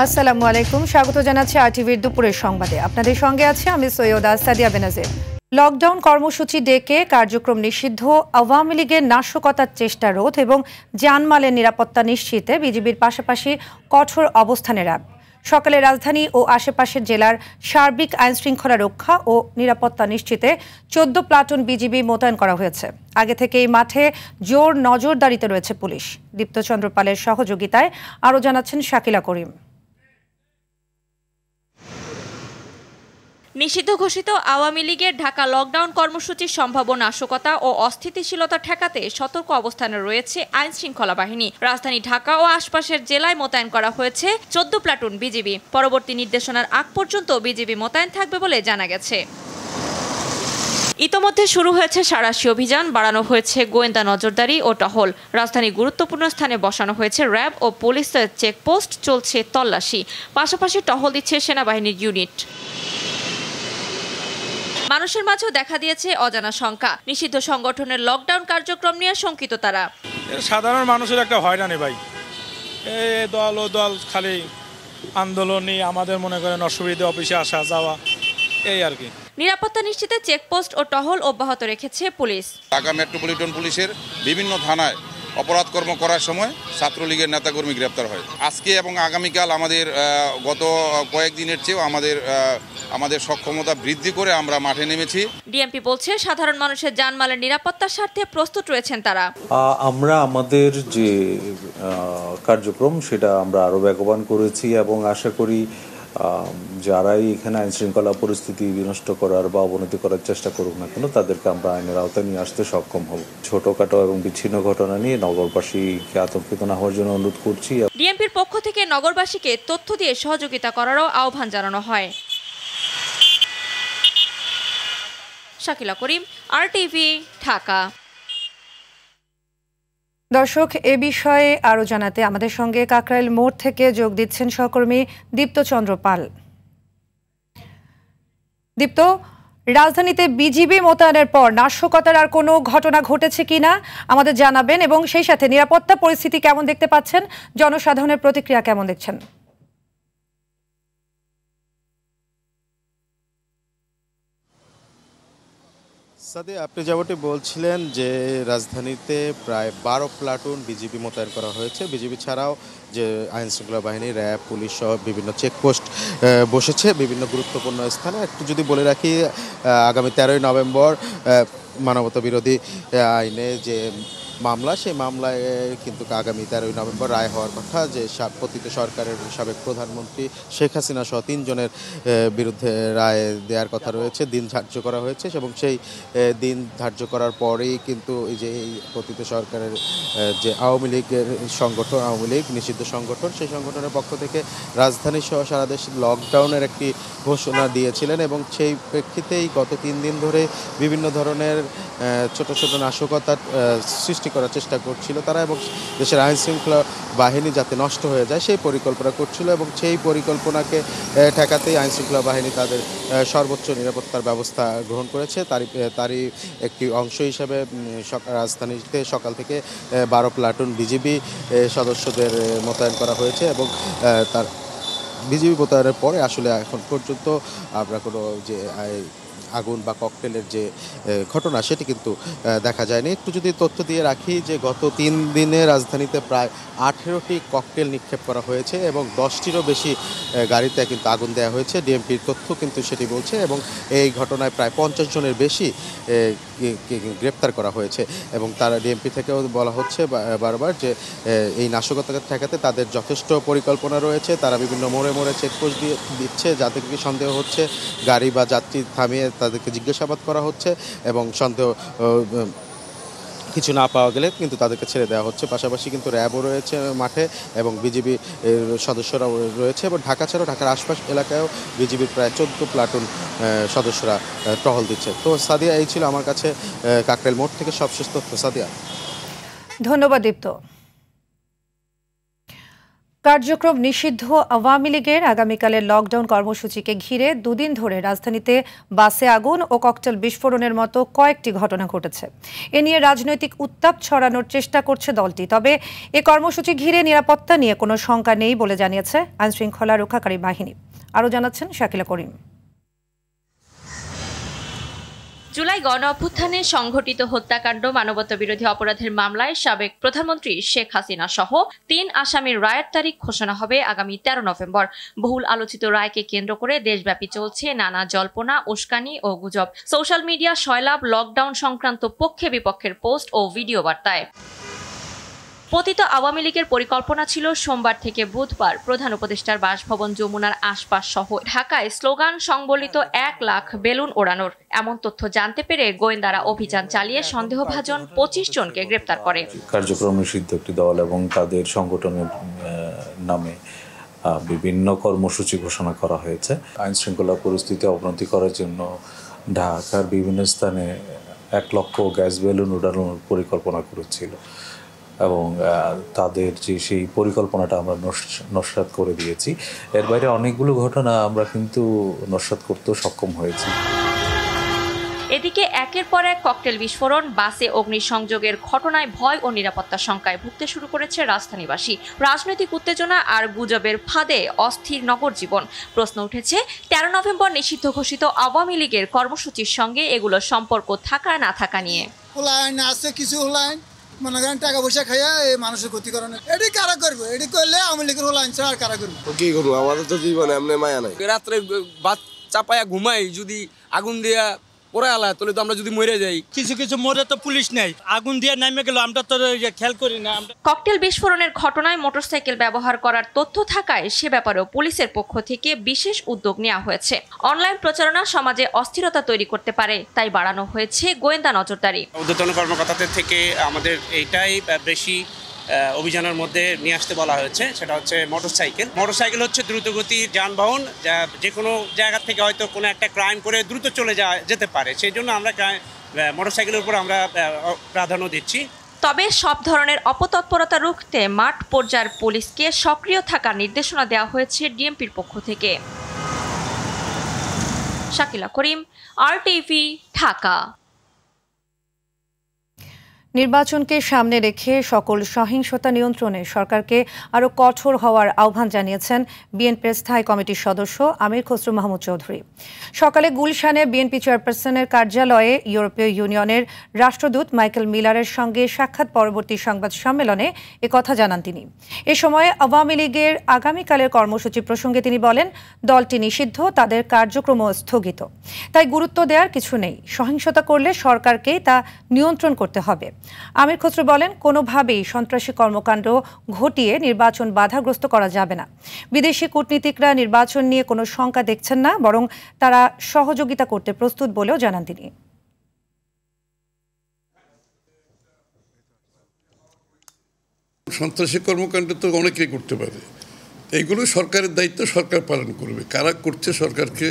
আসসালামু আলাইকুম, স্বাগত জানাচ্ছি আরটিভির দুপুরের সংবাদে। আপনাদের সঙ্গে আছে আমি সৈয়দা সাদিয়া বেনাজের। লকডাউন কর্মসূচি ডেকে কার্যক্রম নিষিদ্ধ, আওয়ামী লীগের নাশকতার চেষ্টা রোধ এবং জানমালের নিরাপত্তা নিশ্চিতে বিজিবির পাশাপাশি কঠোর অবস্থানে র্যাব। সকালে রাজধানী ও আশেপাশের জেলার সার্বিক আইনশৃঙ্খলা রক্ষা ও নিরাপত্তা নিশ্চিতে 14 প্লাটুন বিজিবি মোতায়েন করা হয়েছে। আগে থেকে এই মাঠে জোর নজরদারিতে রয়েছে পুলিশ। দীপ্ত চন্দ্র পালের সহযোগিতায় আরও জানাচ্ছেন শাকিলা করিম। নিষিদ্ধ ঘোষিত আওয়ামী লীগের ঢাকা লকডাউন কর্মসূচির সম্ভাব্য নাশকতা ও অস্থিতিশীলতা ঠেকাতে সতর্ক অবস্থানে রয়েছে আইন শৃঙ্খলা বাহিনী। রাজধানী ঢাকা ও আশপাশের জেলায় মোতায়েন করা হয়েছে 14 প্লাটুন বিজিবি। পরবর্তী নির্দেশনার আগ পর্যন্ত বিজিবি মোতায়েন থাকবে বলে জানা গেছে। ইতোমধ্যে শুরু হয়েছে সাঁড়াশি অভিযান, বাড়ানো হয়েছে গোয়েন্দা নজরদারি ও টহল। রাজধানীর গুরুত্বপূর্ণ স্থানে বসানো হয়েছে র্যাব ও পুলিশের চেকপোস্ট, চলছে তল্লাশি, পাশাপাশি টহল দিচ্ছে সেনাবাহিনীর ইউনিট। মানুষের মাঝেও দেখা দিয়েছে অজানা শঙ্কা। নিষিদ্ধ সংগঠনের লকডাউন কার্যক্রম নিয়ে শঙ্কিত তারা। সাধারণ মানুষের একটা হয়রানি ভাই, এই দল ও দল খালি আন্দোলনই, আমাদের মনে করেন অসুবিধা, অফিসে আসা যাওয়া, এই আর কি। নিরাপত্তা নিশ্চিতে চেকপোস্ট ও টহল অব্যাহত রেখেছে পুলিশ। ঢাকা মেট্রোপলিটন পুলিশের বিভিন্ন থানায় অপরাধ কর্ম করার সময় ছাত্রলীগের নেতাকর্মী গ্রেপ্তার হয়। আজকে এবং আগামীকাল আমাদের গত কয়েকদিনের চেয়েও আমাদের সক্ষমতা বৃদ্ধি করে আমরা মাঠে নেমেছি। ডিএমপি বলছে সাধারণ মানুষের জানমালের নিরাপত্তার স্বার্থে প্রস্তুত রয়েছেন তারা। আমরা আমাদের যে কার্যক্রম সেটা আমরা আরো বেগবান করেছি এবং আশা করি যারাই এখানে আইন শৃঙ্খলা পরিস্থিতি বিনষ্ট করার বা অবনতি করার চেষ্টা করুক না কেন, তাদেরকে আমরা আইনের আওতায় নিয়ে আসতে সক্ষম হব। ছোটখাটো এবং বিচ্ছিন্ন ঘটনা নিয়ে নগরবাসীকে আতঙ্কিত না হওয়ার জন্য অনুরোধ করছি। ডিএমপির পক্ষ থেকে নগরবাসীকে তথ্য দিয়ে সহযোগিতা করারও আহ্বান জানানো হয়। শাকিলা করিম, আরটিভি, ঢাকা। দর্শক, এ বিষয়ে আরও জানাতে আমাদের সঙ্গে কাকরাইল মোড় থেকে যোগ দিচ্ছেন সহকর্মী দীপ্ত চন্দ্র পাল। দীপ্ত, রাজধানীতে বিজিবি মোতায়েনের পর নাশকতার আর কোনো ঘটনা ঘটেছে কিনা আমাদের জানাবেন, এবং সেই সাথে নিরাপত্তা পরিস্থিতি কেমন দেখতে পাচ্ছেন, জনসাধারণের প্রতিক্রিয়া কেমন দেখছেন? সাদি, আপনি যেমনটি বলছিলেন যে রাজধানীতে প্রায় 12 প্লাটুন বিজিবি মোতায়েন করা হয়েছে। বিজিবি ছাড়াও যে আইন শৃঙ্খলা বাহিনী, র্যাব, পুলিশ সহ বিভিন্ন চেকপোস্ট বসেছে বিভিন্ন গুরুত্বপূর্ণ স্থানে। একটু যদি বলে রাখি, আগামী 13ই নভেম্বর মানবতা বিরোধী আইনে যে মামলা, সেই মামলায় কিন্তু আগামী 13ই নভেম্বর রায় হওয়ার কথা, যে পতিত সরকারের সাবেক প্রধানমন্ত্রী শেখ হাসিনা সহ 3 জনের বিরুদ্ধে রায় দেওয়ার কথা রয়েছে, দিন ধার্য করা হয়েছে। এবং সেই দিন ধার্য করার পরেই কিন্তু এই যে এই পতিত সরকারের যে আওয়ামী লীগের সংগঠন, আওয়ামী লীগ নিষিদ্ধ সংগঠন, সেই সংগঠনের পক্ষ থেকে রাজধানী সহ সারা দেশে লকডাউনের একটি ঘোষণা দিয়েছিলেন। এবং সেই প্রেক্ষিতেই গত 3 দিন ধরে বিভিন্ন ধরনের ছোট ছোট নাশকতার সৃষ্টি করার চেষ্টা করছিল তারা, এবং দেশের আইন শৃঙ্খলা বাহিনী যাতে নষ্ট হয়ে যায় সেই পরিকল্পনা করছিল। এবং সেই পরিকল্পনাকে ঠেকাতেই আইন শৃঙ্খলা বাহিনী তাদের সর্বোচ্চ নিরাপত্তার ব্যবস্থা গ্রহণ করেছে। তারই একটি অংশ হিসেবে রাজধানীতে সকাল থেকে 12 প্লাটুন বিজিবি সদস্যদের মোতায়েন করা হয়েছে। এবং তার বিজিবি মোতায়েনের পরে আসলে এখন পর্যন্ত আমরা কোনো যে আগুন বা ককটেলের যে ঘটনা সেটি কিন্তু দেখা যায়নি। একটু যদি তথ্য দিয়ে রাখি, যে গত 3 দিনে রাজধানীতে প্রায় 18টি ককটেল নিক্ষেপ করা হয়েছে এবং 10টিরও বেশি গাড়িতে কিন্তু আগুন দেওয়া হয়েছে। ডিএমপির তথ্য কিন্তু সেটি বলছে। এবং এই ঘটনায় প্রায় 50 জনের বেশি গ্রেপ্তার করা হয়েছে। এবং তারা ডিএমপি থেকেও বলা হচ্ছে বারবার যে এই নাশকতাকে ঠেকাতে তাদের যথেষ্ট পরিকল্পনা রয়েছে। তারা বিভিন্ন মোড়ে মোড়ে চেকপোস্ট দিচ্ছে, যাতে কি সন্দেহ হচ্ছে গাড়ি বা যাত্রী থামিয়ে তাদেরকে জিজ্ঞাসাবাদ করা হচ্ছে, এবং সন্দেহ কিছু না পাওয়া গেলে কিন্তু তাদেরকে ছেড়ে দেওয়া হচ্ছে। পাশাপাশি কিন্তু র্যাবও রয়েছে মাঠে এবং বিজিবি সদস্যরাও রয়েছে। এবং ঢাকা ছাড়াও ঢাকার আশপাশ এলাকায়ও বিজিবির প্রায় 14 প্লাটুন সদস্যরা টহল দিচ্ছে। তো সাদিয়া, এই ছিল আমার কাছে কাকরাইল মোড় থেকে সবশেষ তথ্য। সাদিয়া, ধন্যবাদ দীপ্ত। কার্যক্রম নিষিদ্ধ আওয়ামী লীগের আগামীকালের লকডাউন কর্মসূচিকে ঘিরে দুদিন ধরে রাজধানীতে বাসে আগুন ও ককটেল বিস্ফোরণের মতো কয়েকটি ঘটনা ঘটেছে। এ নিয়ে রাজনৈতিক উত্তাপ ছড়ানোর চেষ্টা করছে দলটি। তবে এ কর্মসূচি ঘিরে নিরাপত্তা নিয়ে কোনো শঙ্কা নেই বলে জানিয়েছে আইনশৃঙ্খলা রক্ষাকারী বাহিনী। আরও জানাচ্ছেন শাকিলা করিম। জুলাই গণ অভ্যুত্থানে সংঘটিত হত্যাকাণ্ড মানবতাবিরোধী অপরাধের মামলায় সাবেক প্রধানমন্ত্রী শেখ হাসিনা সহ ৩ আসামির রায়ের তারিখ ঘোষণা হবে আগামী ১৩ নভেম্বর। বহুল আলোচিত রায়কে কেন্দ্র করে দেশব্যাপী চলছে নানা জল্পনা, উস্কানি ও গুজব। সোশ্যাল মিডিয়া সয়লাব লকডাউন সংক্রান্ত পক্ষে বিপক্ষের পোস্ট ও ভিডিও বার্তায়। পতিত আওয়ামী লীগের পরিকল্পনা ছিল সোমবার থেকে বুধবার প্রধান উপদেষ্টার বাসভবন যমুনার আশপাশ সহ ঢাকায় স্লোগান সংবলিত ১ লাখ বেলুন ওড়ানোর। এমন তথ্য জানতে পেরে গোয়েন্দারা অভিযান চালিয়ে সন্দেহভাজন ২৫ জনকে গ্রেপ্তার করে। কার্যক্রম নিষিদ্ধ একটি দল এবং তাদের সংগঠনের নামে বিভিন্ন কর্মসূচি ঘোষণা করা হয়েছে। আইন শৃঙ্খলা পরিস্থিতি অবনতি করার জন্য ঢাকার বিভিন্ন স্থানে ১ লক্ষ গ্যাস বেলুন উড়ানোর পরিকল্পনা করেছিল এবং তাদের যে সেই পরিকল্পনাটা আমরা নস্যাৎ করে দিয়েছি। এর বাইরে অনেকগুলো ঘটনা আমরা কিন্তু নস্যাৎ করতেও সক্ষম হয়েছি। এদিকে একের পর এক ককটেল বিস্ফোরণ, বাসে অগ্নিসংযোগের ঘটনায় ভয় ও নিরাপত্তা শঙ্কায় ভুগতে শুরু করেছে রাজধানীবাসী। রাজনৈতিক উত্তেজনা আর গুজবের ফাঁদে অস্থির নগর জীবন। প্রশ্ন উঠেছে ১৩ নভেম্বর নিষিদ্ধ ঘোষিত আওয়ামী লীগের কর্মসূচির সঙ্গে এগুলোর সম্পর্ক থাকা না থাকা নিয়ে। মনে করেন টাকা পয়সা খাইয়া মানুষের ক্ষতি করে না, এটি কারা করবো? এটি করলে আওয়ামী লীগের হলো আনছে আর কারা করবো? কি করবো, আমাদের তো জীবনে এমনি মায়া নাই। রাত্রে বাস চাপায়া ঘুমাই, যদি আগুন দিয়া পরে আলা তাহলে তো আমরা যদি মরে যাই। কিছু কিছু মরে তো পুলিশ নেই, আগুন দিয়ে নামে গেল, আমরা তো খেয়াল করি না। ককটেল বিস্ফোরণের ঘটনায় মোটরসাইকেল ব্যবহার করার তথ্য থাকায় সে ব্যাপারেও পুলিশের পক্ষ থেকে বিশেষ উদ্যোগ নেওয়া হয়েছে। অনলাইন প্রচারণা সমাজে অস্থিরতা তৈরি করতে পারে, তাই বাড়ানো হয়েছে গোয়েন্দা নজরদারি। ঊর্ধ্বতন কর্মকর্তাদের থেকে আমাদের এইটাই বেশি অভিযানের মধ্যে নিয়ে আসতে বলা হয়েছে, সেটা হচ্ছে মোটরসাইকেল হচ্ছে দ্রুতগতির যানবাহন, যা যে কোনো জায়গা থেকে হয়তো কোনো একটা ক্রাইম করে দ্রুত চলে যেতে পারে। সেই জন্য আমরা মোটরসাইকেলের উপর আমরা প্রাধান্য দিচ্ছি। তবে সব ধরনের অপতৎপরতা রুখতে মাঠ পর্যায়ের পুলিশকে সক্রিয় থাকার নির্দেশনা দেওয়া হয়েছে ডিএমপির পক্ষ থেকে। শাকিলা করিম, RTV, ঢাকা। নির্বাচনকে সামনে রেখে সকল সহিংসতা নিয়ন্ত্রণে সরকারকে আরও কঠোর হওয়ার আহ্বান জানিয়েছেন বিএনপির স্থায়ী কমিটির সদস্য আমির খসরু মাহমুদ চৌধুরী। সকালে গুলশানে বিএনপি চেয়ারপারসনের কার্যালয়ে ইউরোপীয় ইউনিয়নের রাষ্ট্রদূত মাইকেল মিলারের সঙ্গে সাক্ষাৎ পরবর্তী সংবাদ সম্মেলনে একথা জানান তিনি। এ সময় আওয়ামী লীগের আগামীকালের কর্মসূচি প্রসঙ্গে তিনি বলেন, দলটি নিষিদ্ধ, তাদের কার্যক্রমও স্থগিত, তাই গুরুত্ব দেওয়ার কিছু নেই। সহিংসতা করলে সরকারকেই তা নিয়ন্ত্রণ করতে হবে। আমির খসরু বলেন, কোনোভাবেই সন্ত্রাসী কর্মকাণ্ড ঘটিয়ে নির্বাচন বাধাগ্রস্ত করা যাবে না। বিদেশি কূটনীতিকরা নির্বাচন নিয়ে কোনো শঙ্কা দেখছেন না, বরং তারা সহযোগিতা করতে প্রস্তুত বলেও জানান তিনি। সন্ত্রাসী কর্মকাণ্ড তো অনেকেই করতে পারে, এইগুলো সরকারের দায়িত্ব, সরকার পালন করবে। কারা করছে সরকারকে,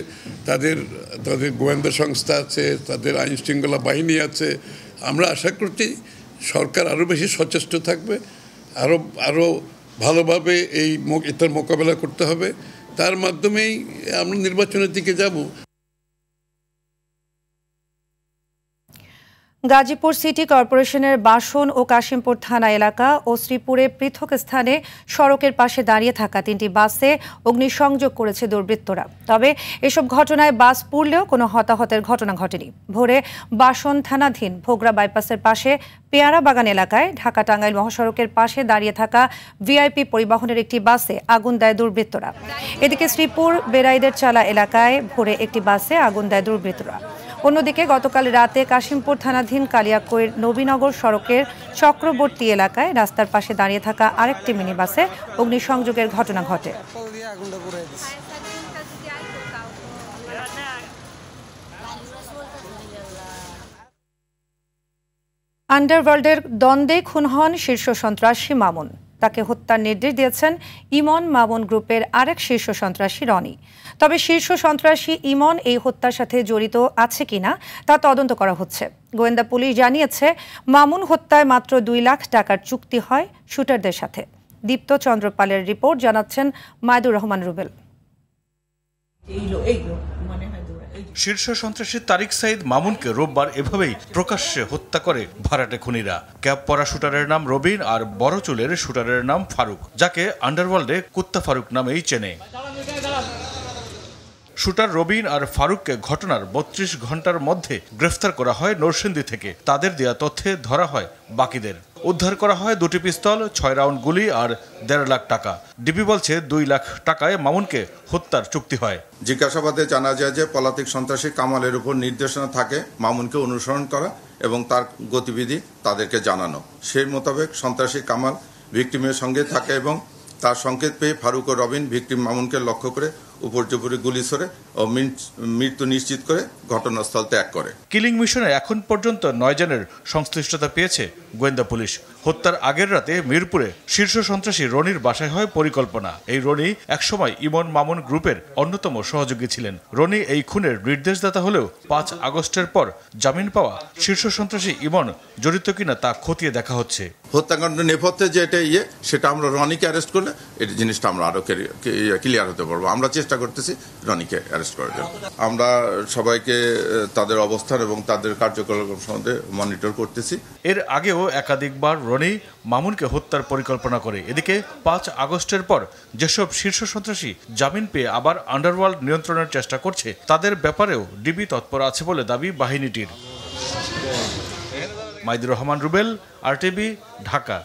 তাদের গোয়েন্দা সংস্থা আছে, তাদের আইন শৃঙ্খলা বাহিনী আছে। আমরা আশা করছি সরকার আরও বেশি সচেষ্ট থাকবে, আরও ভালোভাবে এটার মোকাবেলা করতে হবে। তার মাধ্যমেই আমরা নির্বাচনের দিকে যাব। গাজীপুর সিটি কর্পোরেশনের বাসন ও কাশিমপুর থানা এলাকা ও শ্রীপুরে পৃথক স্থানে সড়কের পাশে দাঁড়িয়ে থাকা 3টি বাসে অগ্নিসংযোগ করেছে দুর্বৃত্তরা। তবে এসব ঘটনায় বাস পুড়লেও কোনো হতাহতের ঘটনা ঘটেনি। ভোরে বাসন থানাধীন ভোগড়া বাইপাসের পাশে পেয়ারা বাগান এলাকায় ঢাকা টাঙ্গাইল মহাসড়কের পাশে দাঁড়িয়ে থাকা ভিআইপি পরিবহনের একটি বাসে আগুন দেয় দুর্বৃত্তরা। এদিকে শ্রীপুর বেড়াইদের চালা এলাকায় ভোরে একটি বাসে আগুন দেয় দুর্বৃত্তরা। অন্যদিকে গতকাল রাতে কাশিমপুর থানাধীন কালিয়াকৈর নবীনগর সড়কের চক্রবর্তী এলাকায় রাস্তার পাশে দাঁড়িয়ে থাকা আরেকটি মিনি বাসে অগ্নিসংযোগের ঘটনা ঘটে। আন্ডারওয়ার্ল্ডের দ্বন্দ্বে খুন হন শীর্ষ সন্ত্রাসী মামুন। তাকে হত্যার নির্দেশ দিয়েছেন ইমন মামুন গ্রুপের আরেক শীর্ষ সন্ত্রাসী রনি। তবে শীর্ষ সন্ত্রাসী ইমন এই হত্যার সাথে জড়িত আছে কিনা তা তদন্ত করা হচ্ছে। গোয়েন্দা পুলিশ জানিয়েছে, মামুন হত্যায় মাত্র 2 লাখ টাকার চুক্তি হয় শুটারদের সাথে। দীপ্ত চন্দ্রপালের রিপোর্ট, জানাচ্ছেন মাইদুর রহমান রুবেল। শীর্ষ সন্ত্রাসী তারিক সাইদ মামুনকে রোববার এভাবেই প্রকাশ্যে হত্যা করে ভাড়াটে খুনিরা। ক্যাপ পরা শুটারের নাম রবিন আর বড় চুলের শুটারের নাম ফারুক, যাকে আন্ডারওয়ার্ল্ডে কুত্তা ফারুক নামেই চেনে। শুটার রবিন আর ফারুককে ঘটনার ৩২ ঘন্টার মধ্যে গ্রেফতার করা হয় নরসিংদী থেকে। তাদের দেয়া তথ্যে ধরা হয় বাকিদের। উদ্ধার করা হয় 2টি পিস্তল, 6 রাউন্ড গুলি আর 1.5 লাখ টাকা। ডিবি বলছে 2 লাখ টাকায় মামুনকে হত্যার চুক্তি হয়। জিজ্ঞাসাবাদে জানা যায় যে পলাতক সন্ত্রাসী কামালের উপর নির্দেশনা থাকে মামুনকে অনুসরণ করা এবং তার গতিবিধি তাদেরকে জানানো। সেই মোতাবেক সন্ত্রাসী কামাল ভিকটিমের সঙ্গে থাকে এবং তার সংকেত পেয়ে ফারুক ও রবিন ভিকটিম মামুনকে লক্ষ্য করে উপর্যুপরি গুলি ছোড়ে ও মৃত্যু নিশ্চিত করে ঘটনাস্থল ত্যাগ করে। কিলিং মিশনে এখন পর্যন্ত 9 জনের সংশ্লিষ্টতা পেয়েছে গোয়েন্দা পুলিশ। হত্যার আগের রাতে মিরপুরে শীর্ষ সন্ত্রাসী রনির বাসায় হয় পরিকল্পনা। এই রনি একসময় ইমন মামুন গ্রুপের অন্যতম সহযোগী ছিলেন। রনি এই খুনের নির্দেশদাতা হলেও 5 আগস্টের পর জামিন পাওয়া শীর্ষ সন্ত্রাসী ইমন জড়িত কিনা তা খতিয়ে দেখা হচ্ছে। হত্যাকাণ্ড নেপথ্যে যেটা সেটা আমরা রনিকে অ্যারেস্ট করলে এই জিনিসটা আমরা আরো ক্লিয়ার হতে পারবো। আমরা চেষ্টা করতেছি রনিকে অ্যারেস্ট করার জন্য। আমরা সবাইকে তাদের অবস্থান এবং তাদের কার্যকলাপ সম্বন্ধে মনিটর করতেছি। এর আগেও একাধিকবার রনি মামুনকে হত্যার পরিকল্পনা করে। এদিকে 5 আগস্টের পর যেসব শীর্ষ সন্ত্রাসী জামিন পেয়ে আবার আন্ডারওয়ার্ল্ড নিয়ন্ত্রণের চেষ্টা করছে, তাদের ব্যাপারেও ডিবি তৎপর আছে বলে দাবি বাহিনীটির। মাইদুর রহমান রুবেল, আরটিভি, ঢাকা।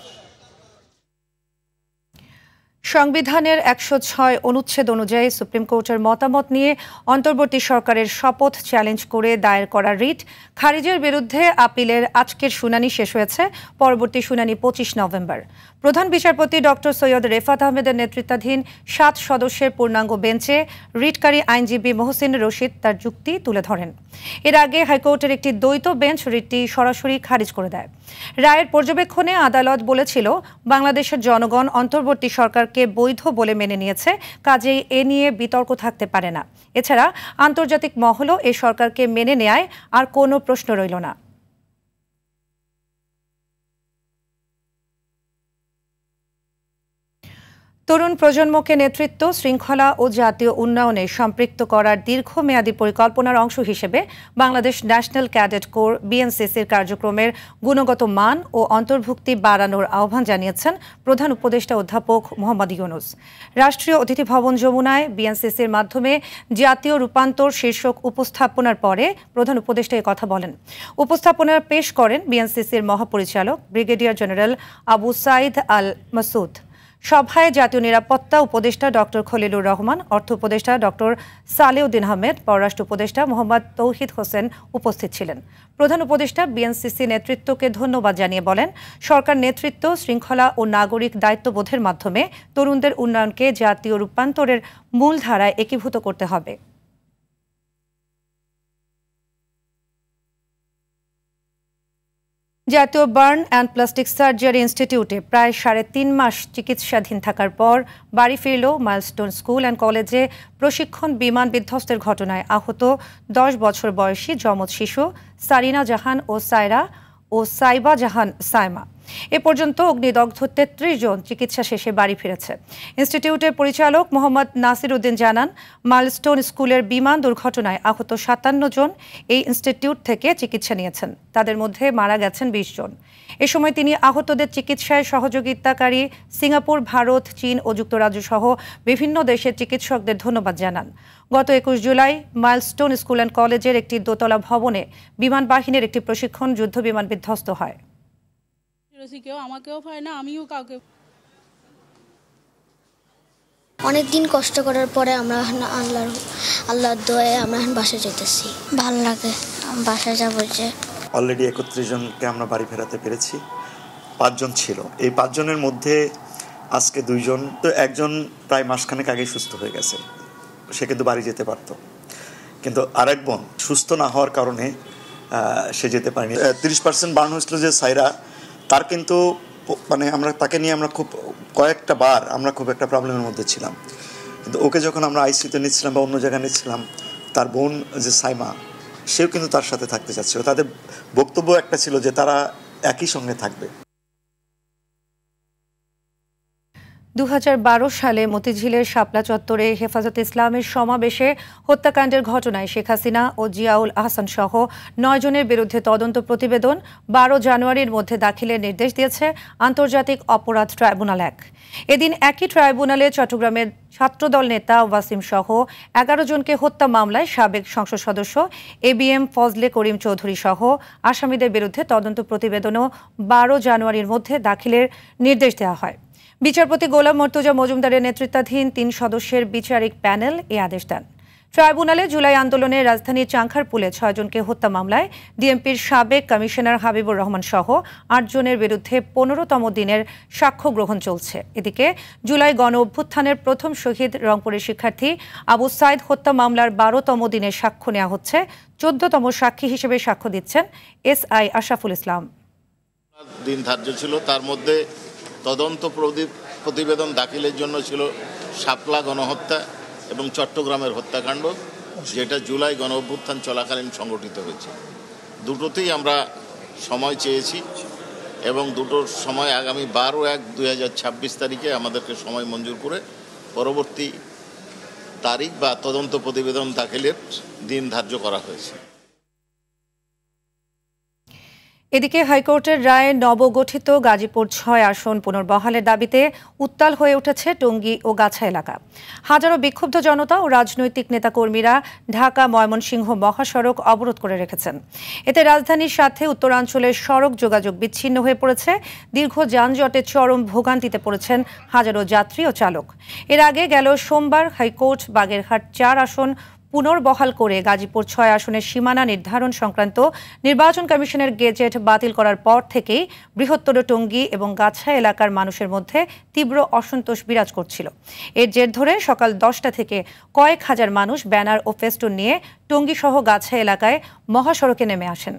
সংবিধানের 106 অনুচ্ছেদ অনুযায়ী সুপ্রিম কোর্টের মতামত নিয়ে অন্তর্বর্তী সরকারের শপথ চ্যালেঞ্জ করে দায়ের করা রিট খারিজের বিরুদ্ধে আপিলের আজকের শুনানি শেষ হয়েছে। পরবর্তী শুনানি 25 নভেম্বর। প্রধান বিচারপতি ডক্টর সৈয়দ রেফাত আহমেদের নেতৃত্বাধীন 7 সদস্যের পূর্ণাঙ্গ বেঞ্চে রিটকারী আইনজীবী মোহসিন রশিদ তার যুক্তি তুলে ধরেন। এর আগে হাইকোর্টের একটি দ্বৈত বেঞ্চ রিটটি সরাসরি খারিজ করে দেয়। রায়ের পর্যবেক্ষণে আদালত বলেছিল, বাংলাদেশের জনগণ অন্তর্বর্তী সরকারকে বৈধ বলে মেনে নিয়েছে, কাজেই এ নিয়ে বিতর্ক থাকতে পারে না। এছাড়া আন্তর্জাতিক মহলও এ সরকারকে মেনে নেয় আর কোনো প্রশ্ন রইল না। তরুণ প্রজন্মকে নেতৃত্ব, শৃঙ্খলা ও জাতীয় উন্নয়নে সম্পৃক্ত করার দীর্ঘমেয়াদী পরিকল্পনার অংশ হিসেবে বাংলাদেশ ন্যাশনাল ক্যাডেট কোর বিএনসিসির কার্যক্রমের গুণগত মান ও অন্তর্ভুক্তি বাড়ানোর আহ্বান জানিয়েছেন প্রধান উপদেষ্টা অধ্যাপক মোহাম্মদ ইউনূস। রাষ্ট্রীয় অতিথি ভবন যমুনায় বিএনসিসির মাধ্যমে জাতীয় রূপান্তর শীর্ষক উপস্থাপনার পরে প্রধান উপদেষ্টা কথা বলেন। উপস্থাপনা পেশ করেন বিএনসিসির মহাপরিচালক ব্রিগেডিয়ার জেনারেল আবু সাইদ আল মাসুদ। সভায় জাতীয় নিরাপত্তা উপদেষ্টা ডক্টর খলিলুর রহমান, অর্থ উপদেষ্টা ডক্টর সালেউদ্দিন আহমেদ, পররাষ্ট্র উপদেষ্টা মোহাম্মদ তৌহিদ হোসেন উপস্থিত ছিলেন। প্রধান উপদেষ্টা বিএনসিসি নেতৃত্বকে ধন্যবাদ জানিয়ে বলেন, সরকার নেতৃত্ব, শৃঙ্খলা ও নাগরিক দায়িত্ববোধের মাধ্যমে তরুণদের উন্নয়নকে জাতীয় রূপান্তরের মূল ধারায় একীভূত করতে হবে। জাতীয় বার্ন অ্যান্ড প্লাস্টিক সার্জারি ইনস্টিটিউটে প্রায় 3.5 মাস চিকিৎসাধীন থাকার পর বাড়ি ফিরল মাইলস্টোন স্কুল অ্যান্ড কলেজে প্রশিক্ষণ বিমান বিধ্বস্তের ঘটনায় আহত 10 বছর বয়সী যমজ শিশু সারিনা জাহান ও সাইবা জাহান সাইমা। এ পর্যন্ত অগ্নিদগ্ধ 33 জন চিকিৎসা শেষে বাড়ি ফিরেছে। ইনস্টিটিউটের পরিচালক মোহাম্মদ নাসির উদ্দিন জানান, মাইলস্টোন স্কুলের বিমান দুর্ঘটনায় আহত 57 জন এই ইনস্টিটিউট থেকে চিকিৎসা নিয়েছেন। তাদের মধ্যে মারা গেছেন 20 জন। এ সময় তিনি আহতদের চিকিৎসায় সহযোগিতাকারী সিঙ্গাপুর, ভারত, চীন ও যুক্তরাজ্য সহ বিভিন্ন দেশের চিকিৎসকদের ধন্যবাদ জানান। গত 21 জুলাই মাইলস্টোন স্কুল অ্যান্ড কলেজের একটি দোতলা ভবনে বিমান বাহিনীর একটি প্রশিক্ষণ যুদ্ধ বিমান বিধ্বস্ত হয়। কেউ আমাকেও পায় না, আমিও কাউকে। অনেকদিন কষ্ট করার পরে আমরা আল্লাহর দোয়ায় আমরা বাসায় যেতেছি। ভালো লাগে, বাসায় যাবো। যে অলরেডি 31 জনকে আমরা বাড়ি ফেরাতে পেরেছি। 5 জন ছিল, এই 5 জনের মধ্যে আজকে 2 জন, তো একজন প্রায় মাসখানেক আগে সুস্থ হয়ে গেছে, সে কিন্তু বাড়ি যেতে পারতো, কিন্তু আরেক বোন সুস্থ না হওয়ার কারণে সে যেতে পারেনি। 30% বার্ন হয়েছিল যে সাইরা, তার কিন্তু মানে তাকে নিয়ে আমরা খুব কয়েকটা বার আমরা খুব একটা প্রবলেমের মধ্যে ছিলাম, কিন্তু ওকে যখন আমরা আইসিইউতে নিচ্ছিলাম বা অন্য জায়গায় নিচ্ছিলাম, তার বোন যে সাইমা, সেও কিন্তু তার সাথে থাকতে চাচ্ছিল। তাদের বক্তব্য একটা ছিল যে তারা একই সঙ্গে থাকবে। 2012 সালে মতিঝিলের শাপলা চত্বরে হেফাজতে ইসলামের সমাবেশে হত্যাকাণ্ডের ঘটনায় শেখ হাসিনা ও জিয়াউল আহসান সহ 9 জনের বিরুদ্ধে তদন্ত প্রতিবেদন 12 জানুয়ারির মধ্যে দাখিলের নির্দেশ দিয়েছে আন্তর্জাতিক অপরাধ ট্রাইব্যুনাল 1। এদিন একই ট্রাইব্যুনালে চট্টগ্রামের ছাত্রদল নেতা ওয়াসিম সহ 11 জনকে হত্যা মামলায় সাবেক সংসদ সদস্য ABM ফজলে করিম চৌধুরী সহ আসামিদের বিরুদ্ধে তদন্ত প্রতিবেদনও 12 জানুয়ারির মধ্যে দাখিলের নির্দেশ দেওয়া হয়। বিচারপতি গোলাম মর্তুজা মজুমদারের নেতৃত্বাধীন 3 সদস্যের বিচারিক প্যানেল এই আদেশ দেন। ট্রাইব্যুনালে জুলাই আন্দোলনে রাজধানীর চাংখারপুলে 6 জনকে হত্যা মামলায় ডিএমপির সাবেক কমিশনার হাবিবুর রহমান সহ 8 জনের বিরুদ্ধে 15তম দিনের সাক্ষ্য গ্রহণ চলছে। এদিকে জুলাই গণ অভ্যুত্থানের প্রথম শহীদ রংপুরের শিক্ষার্থী আবু সাইদ হত্যা মামলার 12তম দিনের সাক্ষ্য নেওয়া হচ্ছে। 14তম সাক্ষী হিসেবে সাক্ষ্য দিচ্ছেন SI আশরাফুল ইসলাম। দিন ধার্য ছিল, তার মধ্যে তদন্ত প্রতিবেদন দাখিলের জন্য ছিল শাপলা গণহত্যা এবং চট্টগ্রামের হত্যাকাণ্ড, যেটা জুলাই গণ অভ্যুত্থান চলাকালীন সংগঠিত হয়েছে। দুটোতেই আমরা সময় চেয়েছি এবং দুটোর সময় আগামী 12/1/2026 তারিখে আমাদেরকে সময় মঞ্জুর করে পরবর্তী তারিখ বা তদন্ত প্রতিবেদন দাখিলের দিন ধার্য করা হয়েছে। এদিকে হাইকোর্টের রায়ে নবগঠিত গাজীপুর 6 আসন পুনর্বহালের দাবিতে উত্তাল হয়ে উঠেছে টঙ্গী ও গাছা এলাকা। হাজারো বিক্ষুব্ধ জনতা ও রাজনৈতিক নেতাকর্মীরা ঢাকা ময়মনসিংহ মহাসড়ক অবরোধ করে রেখেছেন। এতে রাজধানীর সাথে উত্তরাঞ্চলের সড়ক যোগাযোগ বিচ্ছিন্ন হয়ে পড়েছে। দীর্ঘ যানজটে চরম ভোগান্তিতে পড়েছেন হাজারো যাত্রী ও চালক। এর আগে গেল সোমবার হাইকোর্ট বাগেরহাট 4 আসন পুনর্বহাল করে গাজীপুর 6 আসনের সীমানা নির্ধারণ সংক্রান্ত নির্বাচন কমিশনের গেজেট বাতিল করার পর থেকেই বৃহত্তর টঙ্গী এবং গাছা এলাকার মানুষের মধ্যে তীব্র অসন্তোষ বিরাজ করছিল। এর জের ধরে সকাল 10টা থেকে কয়েক হাজার মানুষ ব্যানার ও ফেস্টুন নিয়ে টঙ্গী সহ গাছা এলাকায় মহাসড়কে নেমে আসেন।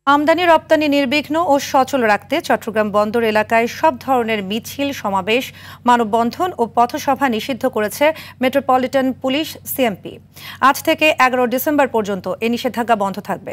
আমদানি রপ্তানি নির্বিঘ্ন ও সচল রাখতে চট্টগ্রাম বন্দর এলাকায় সব ধরনের মিছিল, সমাবেশ, মানববন্ধন ও পথসভা নিষিদ্ধ করেছে মেট্রোপলিটন পুলিশ CMP। আজ থেকে 11 ডিসেম্বর পর্যন্ত এই নিষেধাজ্ঞা বন্ধ থাকবে।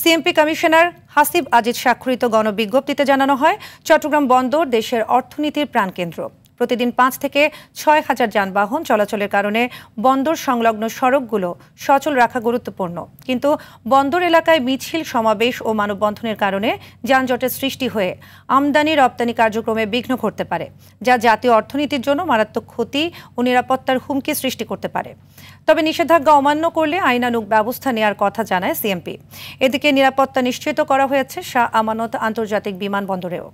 CMP কমিশনার হাসিব আজিজ স্বাক্ষরিত গণবিজ্ঞপ্তিতে জানানো হয়, চট্টগ্রাম বন্দর দেশের অর্থনীতির প্রাণকেন্দ্র। প্রতিদিন 5 থেকে 6 হাজার যানবাহন চলাচলের কারণে বন্দর সংলগ্ন সড়কগুলো সচল রাখা গুরুত্বপূর্ণ। কিন্তু বন্দর এলাকায় মিছিল, সমাবেশ ও মানববন্ধনের কারণে যানজটের সৃষ্টি হয়ে আমদানি রপ্তানি কার্যক্রমে বিঘ্ন ঘটতে পারে, যা জাতীয় অর্থনীতির জন্য মারাত্মক ক্ষতি ও নিরাপত্তার হুমকি সৃষ্টি করতে পারে। তবে নিষেধাজ্ঞা অমান্য করলে আইনানুগ ব্যবস্থা নেওয়ার কথা জানায় CMP। এদিকে নিরাপত্তা নিশ্চিত করা হয়েছে শাহ আমানত আন্তর্জাতিক বিমানবন্দরেও।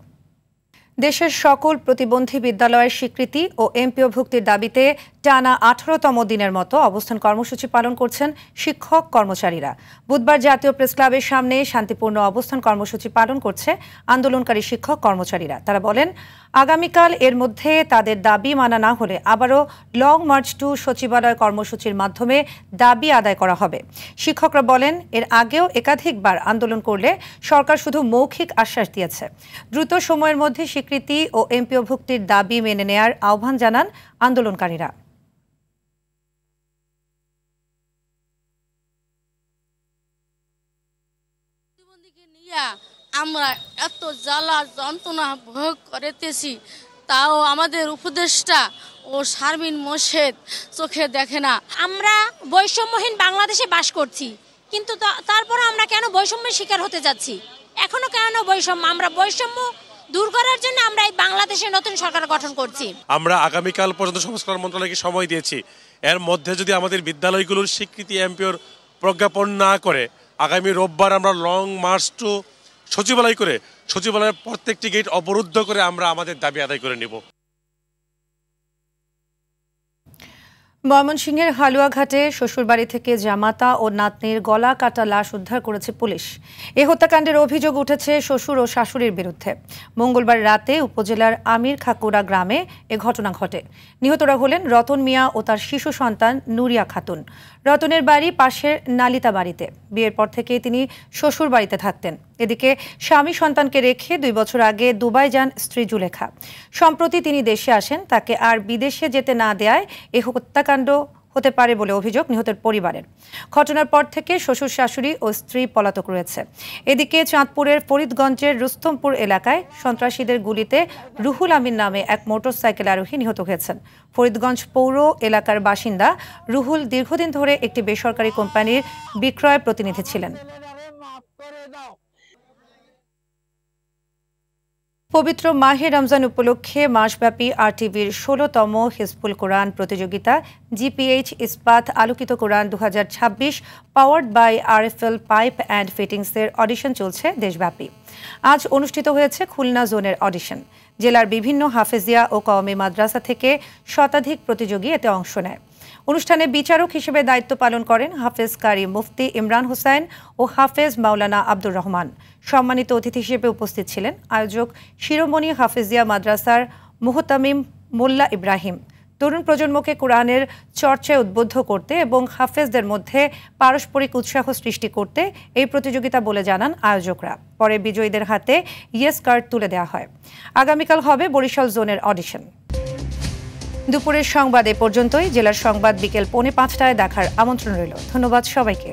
দেশের সকল প্রতিবন্ধী বিদ্যালয়ের স্বীকৃতি ও MPO-ভুক্তির দাবিতে টানা 18তম দিনের মতো অবস্থান কর্মসূচি পালন করছেন শিক্ষক কর্মচারীরা। বুধবার জাতীয় প্রেস ক্লাবের সামনে শান্তিপূর্ণ অবস্থান কর্মসূচি পালন করছে আন্দোলনকারী শিক্ষক কর্মচারীরা। তারা বলেন, আগামীকাল এর মধ্যে তাদের দাবি মানা না হলে আবারও লং মার্চ টু সচিবালয় কর্মসূচির মাধ্যমে দাবি আদায় করা হবে। শিক্ষকরা বলেন, এর আগেও একাধিকবার আন্দোলন করলে সরকার শুধু মৌখিক আশ্বাস দিয়েছে। দ্রুত সময়ের মধ্যে স্বীকৃতি ও MPO-ভুক্তির দাবি মেনে নেয়ার আহ্বান জানান আন্দোলনকারীরা। আমরা এত জ্বালা যন্ত্রণা ভোগ করেতেছি, তাও আমাদের উপদেষ্টা ও শারমিন মোর্শেদ চোখে দেখে না। আমরা বৈষম্যহীন বাংলাদেশে বাস করছি, কিন্তু তারপর আমরা কেন বৈষম্যের শিকার হতে যাচ্ছি? এখনো কেন বৈষম্য? আমরা বৈষম্য দূর করার জন্য আমরা এই বাংলাদেশে নতুন সরকার গঠন করছি। আমরা আগামীকাল পর্যন্ত সংস্কার মন্ত্রণালয়কে সময় দিয়েছি। এর মধ্যে যদি আমাদের বিদ্যালয়গুলোর স্বীকৃতি MPOর প্রজ্ঞাপন না করে, আগামী রোববার আমরা লং মার্চ টু সচিবালয় করে সচিবালয়ের প্রত্যেকটি গেট অবরুদ্ধ করে আমরা আমাদের দাবি আদায় করে নেব। ময়মনসিংহের হালুয়াঘাটে শ্বশুরবাড়ি থেকে জামাতা ও নাতনির গলা কাটা লাশ উদ্ধার করেছে পুলিশ। এ হত্যাকাণ্ডের অভিযোগ উঠেছে শ্বশুর ও শাশুড়ির বিরুদ্ধে। মঙ্গলবার রাতে উপজেলার আমির খাকুড়া গ্রামে এ ঘটনা ঘটে। নিহতরা হলেন রতন মিয়া ও তার শিশু সন্তান নুরিয়া খাতুন। রতনের বাড়ি পাশের নালিতা বাড়িতে। বিয়ের পর থেকেই তিনি শ্বশুর বাড়িতে থাকতেন। এদিকে স্বামী সন্তানকে রেখে 2 বছর আগে দুবাই যান স্ত্রী জুলেখা। সম্প্রতি তিনি দেশে আসেন। তাকে আর বিদেশে যেতে না দেয়ায় এ হত্যাকাণ্ড হতে পারে বলে অভিযোগ নিহতের পরিবারের। ঘটনার পর থেকে শ্বশুর শাশুড়ি ও স্ত্রী পলাতক রয়েছে। এদিকে চাঁদপুরের ফরিদগঞ্জের রুস্তমপুর এলাকায় সন্ত্রাসীদের গুলিতে রুহুল আমিন নামে এক মোটরসাইকেল আরোহী নিহত হয়েছেন। ফরিদগঞ্জ পৌর এলাকার বাসিন্দা রুহুল দীর্ঘদিন ধরে একটি বেসরকারি কোম্পানির বিক্রয় প্রতিনিধি ছিলেন। পবিত্র মাহে রমজান উপলক্ষে মাসব্যাপী আরটিভির ১৬তম হিজবুল কোরআন প্রতিযোগিতা GPH Ispat Alokito Quran ২০২৬ powered by RFL pipe and ফিটিংসের অডিশন চলছে দেশব্যাপী। আজ অনুষ্ঠিত হয়েছে খুলনা জোনের অডিশন। জেলার বিভিন্ন হাফেজিয়া ও কওমি মাদ্রাসা থেকে শতাধিক প্রতিযোগী এতে অংশ নেয়। অনুষ্ঠানে বিচারক হিসেবে দায়িত্ব পালন করেন হাফেজ কারি মুফতি ইমরান হোসাইন ও হাফেজ মাওলানা আব্দুর রহমান। সম্মানিত অতিথি হিসেবে উপস্থিত ছিলেন আয়োজক শিরোমণি হাফেজিয়া মাদ্রাসার মুহতামিম মোল্লা ইব্রাহিম। তরুণ প্রজন্মকে কোরআনের চর্চায় উদ্বুদ্ধ করতে এবং হাফেজদের মধ্যে পারস্পরিক উৎসাহ সৃষ্টি করতে এই প্রতিযোগিতা বলে জানান আয়োজকরা। পরে বিজয়ীদের হাতে ইয়েস কার্ড তুলে দেওয়া হয়। আগামীকাল হবে বরিশাল জোনের অডিশন। দুপুরের সংবাদ এ পর্যন্তই। জেলার সংবাদ বিকেল 4:45টায় দেখার আমন্ত্রণ রইল। ধন্যবাদ সবাইকে।